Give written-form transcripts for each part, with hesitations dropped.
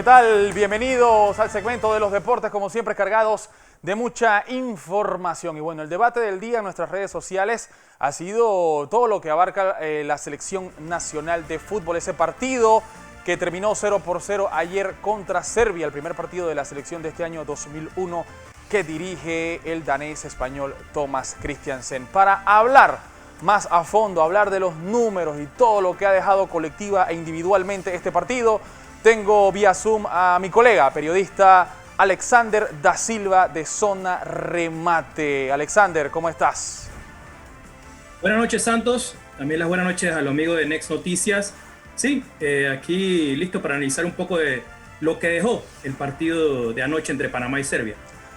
¿Qué tal? Bienvenidos al segmento de los deportes, como siempre cargados de mucha información. Y bueno, el debate del día en nuestras redes sociales ha sido todo lo que abarca la selección nacional de fútbol. Ese partido que terminó 0-0 ayer contra Serbia, el primer partido de la selección de este año 2001 que dirige el danés español Thomas Christiansen. Para hablar más a fondo, hablar de los números y todo lo que ha dejado colectiva e individualmente este partido, tengo vía Zoom a mi colega, periodista Alexander da Silva de Zona Remate. Alexander, ¿cómo estás? Buenas noches, Santos. También las buenas noches a los amigos de Next Noticias. Sí, aquí listo para analizar un poco de lo que dejó el partido de anoche entre Panamá y Serbia.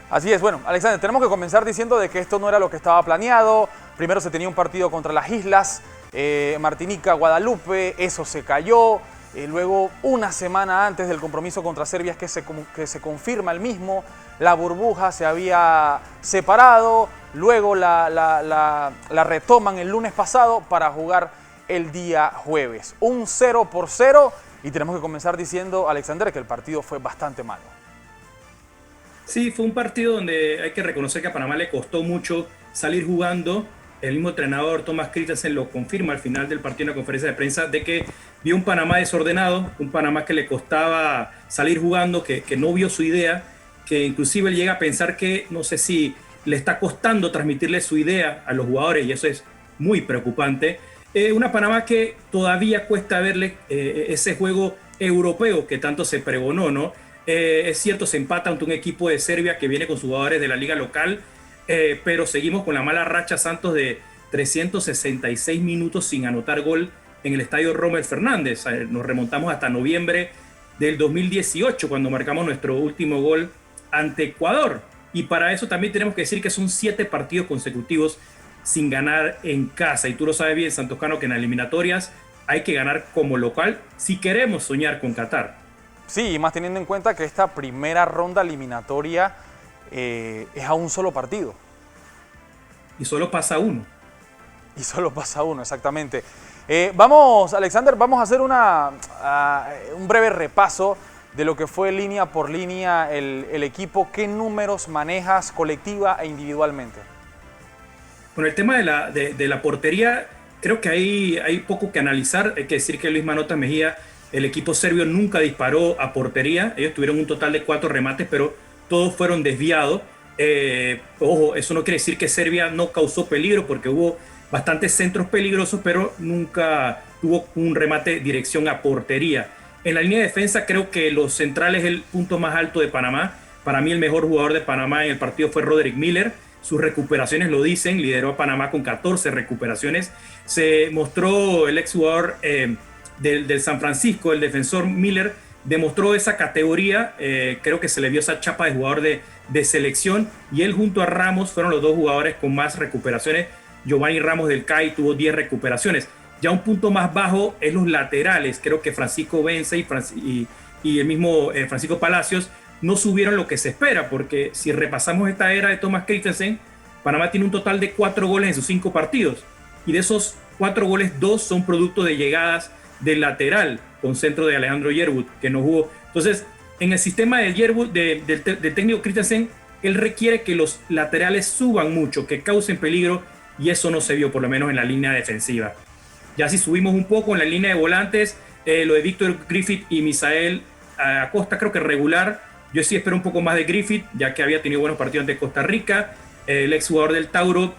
Así es, bueno, Alexander, tenemos que comenzar diciendo de que esto no era lo que estaba planeado. Primero se tenía un partido contra las islas, Martinica, Guadalupe, eso se cayó. Luego, una semana antes del compromiso contra Serbia es que se confirma el mismo. La burbuja se había separado, luego la retoman el lunes pasado para jugar el día jueves. Un 0-0 y tenemos que comenzar diciendo, Alexander, que el partido fue bastante malo. Sí, fue un partido donde hay que reconocer que a Panamá le costó mucho salir jugando. El mismo entrenador Thomas Christiansen lo confirma al final del partido en la conferencia de prensa de que vio un Panamá desordenado, un Panamá que le costaba salir jugando, que no vio su idea, que inclusive él llega a pensar que no sé si le está costando transmitirle su idea a los jugadores y eso es muy preocupante. Una Panamá que todavía cuesta verle ese juego europeo que tanto se pregonó, ¿no? Es cierto, se empata ante un equipo de Serbia que viene con sus jugadores de la liga local, pero seguimos con la mala racha, Santos, de 366 minutos sin anotar gol en el estadio Rommel Fernández. Nos remontamos hasta noviembre del 2018 cuando marcamos nuestro último gol ante Ecuador. Y para eso también tenemos que decir que son 7 partidos consecutivos sin ganar en casa. Y tú lo sabes bien, Santoscano, que en las eliminatorias hay que ganar como local si queremos soñar con Qatar. Sí, y más teniendo en cuenta que esta primera ronda eliminatoria es a un solo partido. Y solo pasa uno. Y solo pasa uno, exactamente. Vamos, Alexander, vamos a hacer un breve repaso de lo que fue línea por línea el equipo. ¿Qué números manejas colectiva e individualmente? Bueno, el tema de la portería, creo que hay poco que analizar. Hay que decir que Luis Manota Mejía, el equipo serbio nunca disparó a portería. Ellos tuvieron un total de 4 remates, pero todos fueron desviados. Ojo, eso no quiere decir que Serbia no causó peligro, porque hubo bastantes centros peligrosos, pero nunca tuvo un remate dirección a portería. En la línea de defensa creo que los centrales es el punto más alto de Panamá. Para mí el mejor jugador de Panamá en el partido fue Roderick Miller. Sus recuperaciones lo dicen, lideró a Panamá con 14 recuperaciones. Se mostró el exjugador del San Francisco, el defensor Miller, demostró esa categoría, creo que se le vio esa chapa de jugador de selección, y él junto a Ramos fueron los dos jugadores con más recuperaciones. Giovanni Ramos del CAI tuvo 10 recuperaciones. Ya un punto más bajo es los laterales. Creo que Francisco Vence y el mismo Francisco Palacios no subieron lo que se espera, porque si repasamos esta era de Thomas Christiansen, Panamá tiene un total de 4 goles en sus 5 partidos, y de esos 4 goles, 2 son producto de llegadas del lateral con centro de Alejandro Yerbut, que no jugó. Entonces, en el sistema de Yerbut, del técnico Christiansen, él requiere que los laterales suban mucho, que causen peligro, y eso no se vio, por lo menos en la línea defensiva. Ya si subimos un poco en la línea de volantes, lo de Víctor Griffith y Misael Acosta creo que regular. Yo sí espero un poco más de Griffith, ya que había tenido buenos partidos ante Costa Rica. El exjugador del Tauro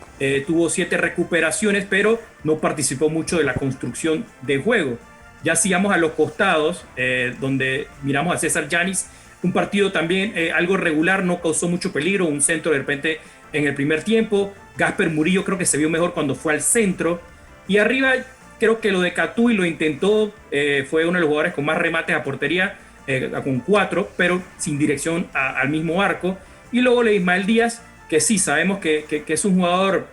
tuvo 7 recuperaciones, pero no participó mucho de la construcción de juego. Ya sigamos a los costados, donde miramos a César Yanis, un partido también algo regular, no causó mucho peligro, un centro de repente en el primer tiempo. Gasper Murillo creo que se vio mejor cuando fue al centro. Y arriba creo que lo de Catuy lo intentó, fue uno de los jugadores con más remates a portería, con 4, pero sin dirección al mismo arco. Y luego le Ismael Díaz, que sí, sabemos que es un jugador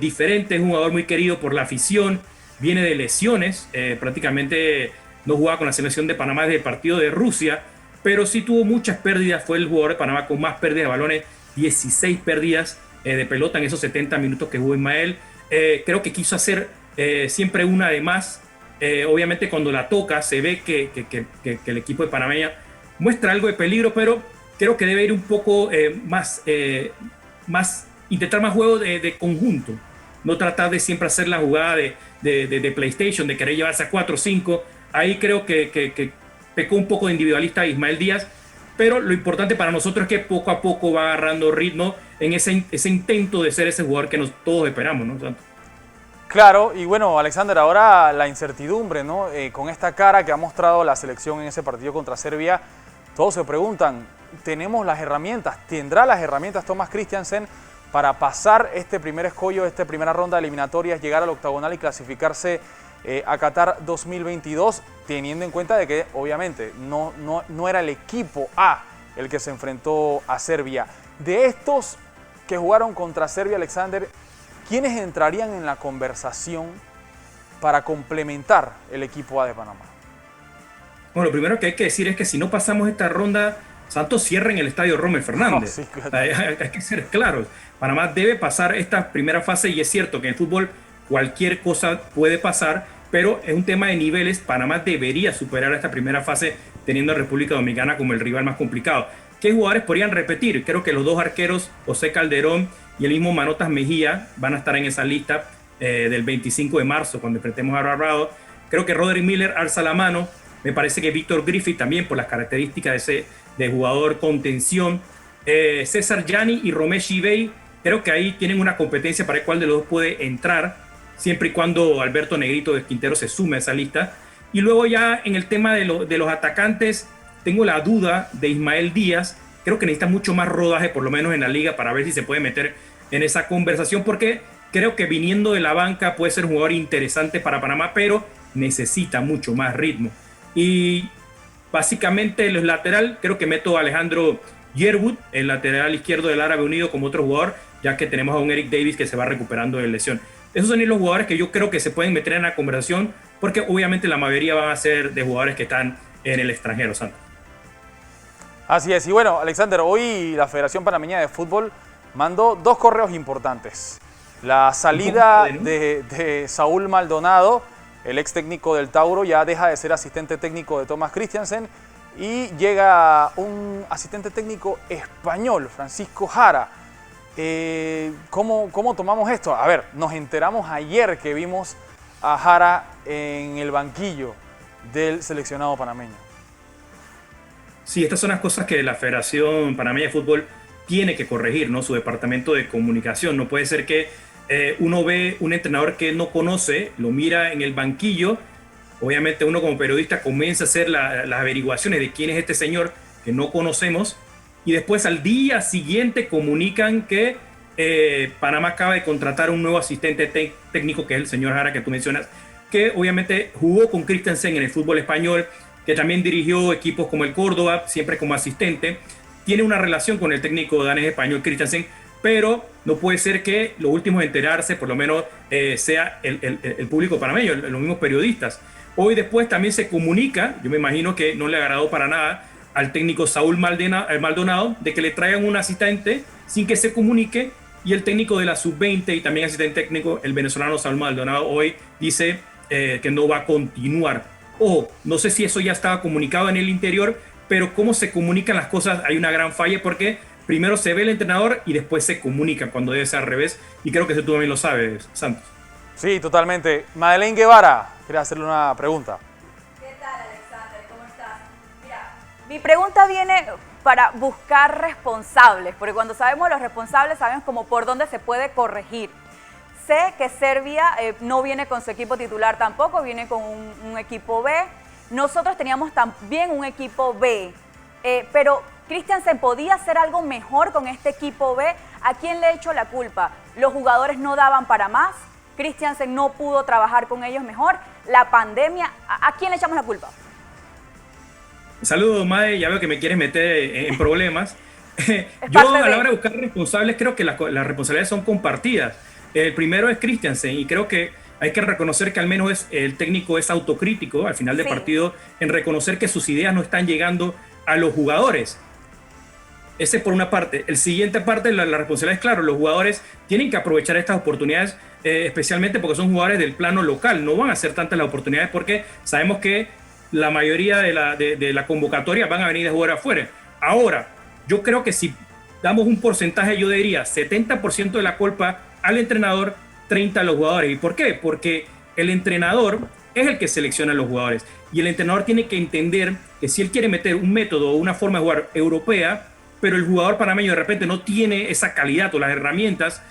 diferente, es un jugador muy querido por la afición, viene de lesiones, prácticamente no jugaba con la selección de Panamá desde el partido de Rusia, pero sí tuvo muchas pérdidas, fue el jugador de Panamá con más pérdidas de balones, 16 pérdidas de pelota en esos 70 minutos que jugó Ismael. Creo que quiso hacer siempre una de más. Obviamente cuando la toca se ve que el equipo de muestra algo de peligro, pero creo que debe ir un poco intentar más juego de conjunto. No tratar de siempre hacer la jugada de PlayStation, de querer llevarse a 4 o 5. Ahí creo que pecó un poco de individualista Ismael Díaz, pero lo importante para nosotros es que poco a poco va agarrando ritmo en ese intento de ser ese jugador que todos esperamos, ¿no, Santos? Claro, y bueno, Alexander, ahora la incertidumbre, ¿no? Con esta cara que ha mostrado la selección en ese partido contra Serbia, todos se preguntan, ¿tenemos las herramientas? ¿Tendrá las herramientas Thomas Christiansen para pasar este primer escollo, esta primera ronda de eliminatorias, llegar al octagonal y clasificarse a Qatar 2022, teniendo en cuenta de que obviamente no era el equipo A el que se enfrentó a Serbia? De estos que jugaron contra Serbia, Alexander, ¿quiénes entrarían en la conversación para complementar el equipo A de Panamá? Bueno, lo primero que hay que decir es que si no pasamos esta ronda, Santos cierra en el estadio Rommel Fernández. No, sí, claro. Hay que ser claros. Panamá debe pasar esta primera fase y es cierto que en el fútbol cualquier cosa puede pasar, pero es un tema de niveles. Panamá debería superar esta primera fase teniendo a República Dominicana como el rival más complicado. ¿Qué jugadores podrían repetir? Creo que los dos arqueros, José Calderón y el mismo Manotas Mejía, van a estar en esa lista del 25 de marzo cuando enfrentemos a Barbado. Creo que Roderick Miller alza la mano. Me parece que Víctor Griffith también por las características de jugador contención. César Gianni y Romé Shibey, creo que ahí tienen una competencia para el cual de los dos puede entrar, siempre y cuando Alberto Negrito de Quintero se sume a esa lista. Y luego ya en el tema de los atacantes, tengo la duda de Ismael Díaz. Creo que necesita mucho más rodaje, por lo menos en la liga, para ver si se puede meter en esa conversación, porque creo que viniendo de la banca puede ser un jugador interesante para Panamá, pero necesita mucho más ritmo. Y básicamente los lateral, creo que meto a Alejandro Yearwood, el lateral izquierdo del Árabe Unido, como otro jugador, ya que tenemos a un Eric Davis que se va recuperando de lesión. Esos son los jugadores que yo creo que se pueden meter en la conversación, porque obviamente la mayoría van a ser de jugadores que están en el extranjero, Santos. Así es, y bueno, Alexander, hoy la Federación Panameña de Fútbol mandó dos correos importantes. La salida de Saúl Maldonado, el ex técnico del Tauro, ya deja de ser asistente técnico de Thomas Christiansen y llega un asistente técnico español, Francisco Jara. ¿Cómo tomamos esto? A ver, nos enteramos ayer que vimos a Jara en el banquillo del seleccionado panameño. Sí, estas son las cosas que la Federación Panameña de Fútbol tiene que corregir, ¿no? Su departamento de comunicación. No puede ser que uno ve un entrenador que no conoce, lo mira en el banquillo. Obviamente uno como periodista comienza a hacer las averiguaciones de quién es este señor que no conocemos y después al día siguiente comunican que Panamá acaba de contratar un nuevo asistente técnico, que es el señor Jara que tú mencionas, que obviamente jugó con Christiansen en el fútbol español, que también dirigió equipos como el Córdoba, siempre como asistente. Tiene una relación con el técnico danés español Christiansen, pero no puede ser que los últimos en enterarse, por lo menos, sea el público panameño, los mismos periodistas. Hoy después también se comunica, yo me imagino que no le agradó para nada al técnico Saúl Maldonado, de que le traigan un asistente sin que se comunique, y el técnico de la sub-20 y también asistente técnico, el venezolano Saúl Maldonado, hoy dice que no va a continuar. Ojo, no sé si eso ya estaba comunicado en el interior, pero cómo se comunican las cosas, hay una gran falla, porque primero se ve el entrenador y después se comunica cuando debe ser al revés, y creo que eso tú también lo sabes, Santos. Sí, totalmente. Madeleine Guevara, quería hacerle una pregunta. ¿Qué tal, Alexander? ¿Cómo estás? Mira, mi pregunta viene para buscar responsables, porque cuando sabemos los responsables sabemos como por dónde se puede corregir. Sé que Serbia no viene con su equipo titular tampoco, viene con un equipo B. Nosotros teníamos también un equipo B, pero Christiansen podía hacer algo mejor con este equipo B. ¿A quién le echo la culpa? ¿Los jugadores no daban para más? ¿Christiansen no pudo trabajar con ellos mejor? ¿La pandemia? ¿A quién le echamos la culpa? Saludos, Mae, ya veo que me quieres meter en problemas. Yo a la hora de buscar responsables creo que las responsabilidades son compartidas. El primero es Christiansen y creo que hay que reconocer que al menos el técnico es autocrítico al final del partido en reconocer que sus ideas no están llegando a los jugadores. Ese por una parte. El siguiente parte, la responsabilidad es claro, los jugadores tienen que aprovechar estas oportunidades, especialmente porque son jugadores del plano local. No van a ser tantas las oportunidades porque sabemos que la mayoría de la convocatoria van a venir de jugar afuera. Ahora, yo creo que si damos un porcentaje, yo diría 70% de la culpa al entrenador, 30% a los jugadores. ¿Y por qué? Porque el entrenador es el que selecciona a los jugadores. Y el entrenador tiene que entender que si él quiere meter un método o una forma de jugar europea, pero el jugador panameño de repente no tiene esa calidad o las herramientas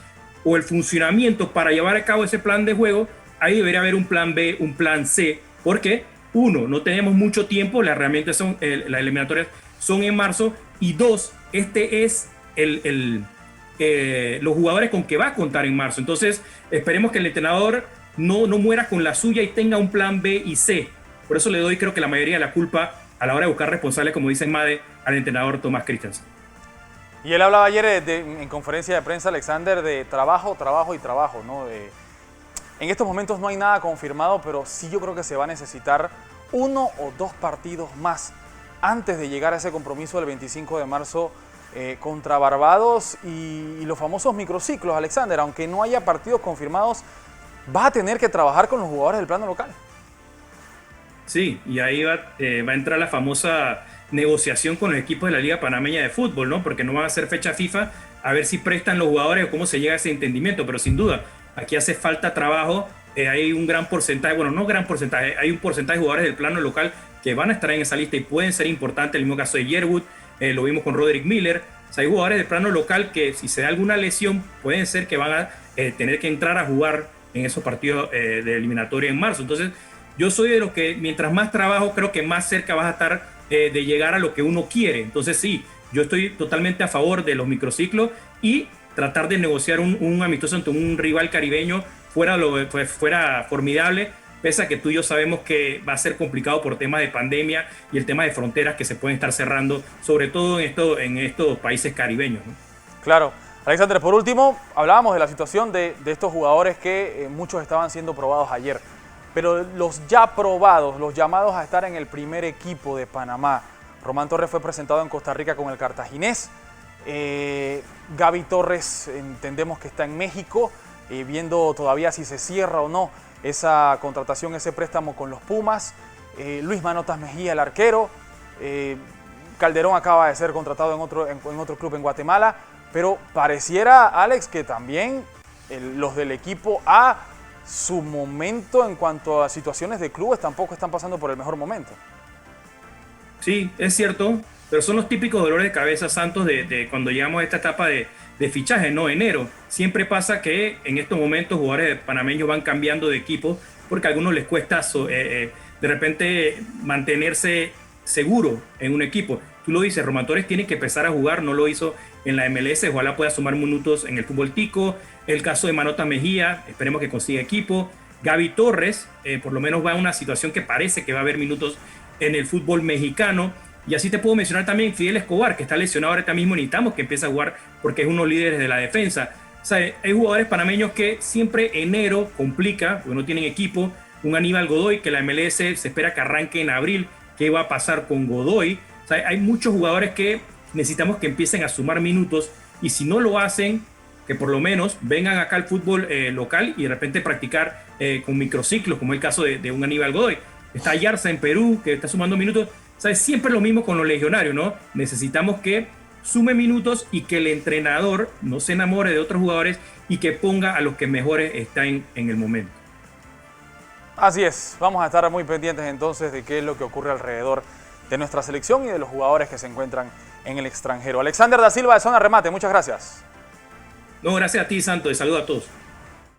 o el funcionamiento para llevar a cabo ese plan de juego, ahí debería haber un plan B, un plan C. Porque, uno, no tenemos mucho tiempo, las herramientas son, las eliminatorias son en marzo, y dos, este es los jugadores con que va a contar en marzo. Entonces, esperemos que el entrenador no muera con la suya y tenga un plan B y C. Por eso le doy, creo que la mayoría de la culpa a la hora de buscar responsables, como dice Made, al entrenador Tomás Christensen. Y él hablaba ayer en conferencia de prensa, Alexander, de trabajo, trabajo y trabajo, ¿no? En estos momentos no hay nada confirmado, pero sí yo creo que se va a necesitar 1 o 2 partidos más antes de llegar a ese compromiso del 25 de marzo contra Barbados y los famosos microciclos, Alexander. Aunque no haya partidos confirmados, vas a tener que trabajar con los jugadores del plano local. Sí, y ahí va a entrar la famosa negociación con los equipos de la Liga Panameña de Fútbol, ¿no? Porque no van a hacer fecha FIFA, a ver si prestan los jugadores o cómo se llega a ese entendimiento, pero sin duda, aquí hace falta trabajo, hay un gran porcentaje, bueno, no gran porcentaje, hay un porcentaje de jugadores del plano local que van a estar en esa lista y pueden ser importantes, el mismo caso de Yerwood, lo vimos con Roderick Miller, o sea, hay jugadores del plano local que si se da alguna lesión, pueden ser que van a tener que entrar a jugar en esos partidos de eliminatoria en marzo. Entonces, yo soy de los que mientras más trabajo, creo que más cerca vas a estar de llegar a lo que uno quiere. Entonces sí, yo estoy totalmente a favor de los microciclos y tratar de negociar un amistoso ante un rival caribeño fuera formidable, pese a que tú y yo sabemos que va a ser complicado por temas de pandemia y el tema de fronteras que se pueden estar cerrando, sobre todo en estos países caribeños, ¿no? Claro. Alexander, por último, hablábamos de la situación de estos jugadores que muchos estaban siendo probados ayer. Pero los ya probados, los llamados a estar en el primer equipo de Panamá. Román Torres fue presentado en Costa Rica con el Cartaginés. Gaby Torres entendemos que está en México, viendo todavía si se cierra o no esa contratación, ese préstamo con los Pumas. Luis Manotas Mejía, el arquero. Calderón acaba de ser contratado en otro club en Guatemala. Pero pareciera, Alex, que también los del equipo A, su momento en cuanto a situaciones de clubes tampoco están pasando por el mejor momento. Sí, es cierto, pero son los típicos dolores de cabeza, Santos, de cuando llegamos a esta etapa de fichaje, ¿no? Enero. Siempre pasa que en estos momentos jugadores panameños van cambiando de equipo porque a algunos les cuesta de repente mantenerse seguro en un equipo. Tú lo dices, Román Torres tiene que empezar a jugar, no lo hizo en la MLS, ojalá pueda sumar minutos en el fútbol tico. El caso de Manota Mejía, esperemos que consiga equipo. Gaby Torres, por lo menos va a una situación que parece que va a haber minutos en el fútbol mexicano. Y así te puedo mencionar también Fidel Escobar, que está lesionado ahorita mismo, necesitamos que empiece a jugar porque es uno de los líderes de la defensa. O sea, hay jugadores panameños que siempre enero complica, porque no tienen equipo. Un Aníbal Godoy, que la MLS se espera que arranque en abril. ¿Qué va a pasar con Godoy? O sea, hay muchos jugadores que necesitamos que empiecen a sumar minutos y si no lo hacen, que por lo menos vengan acá al fútbol local y de repente practicar con microciclos, como el caso de un Aníbal Godoy. Está Yarza en Perú, que está sumando minutos. O sea, es siempre lo mismo con los legionarios, ¿no? Necesitamos que sume minutos y que el entrenador no se enamore de otros jugadores y que ponga a los que mejores están en el momento. Así es, vamos a estar muy pendientes entonces de qué es lo que ocurre alrededor de nuestra selección y de los jugadores que se encuentran en el extranjero. Alexander da Silva de Zona Remate, muchas gracias. No, gracias a ti, Santos, y saludos a todos.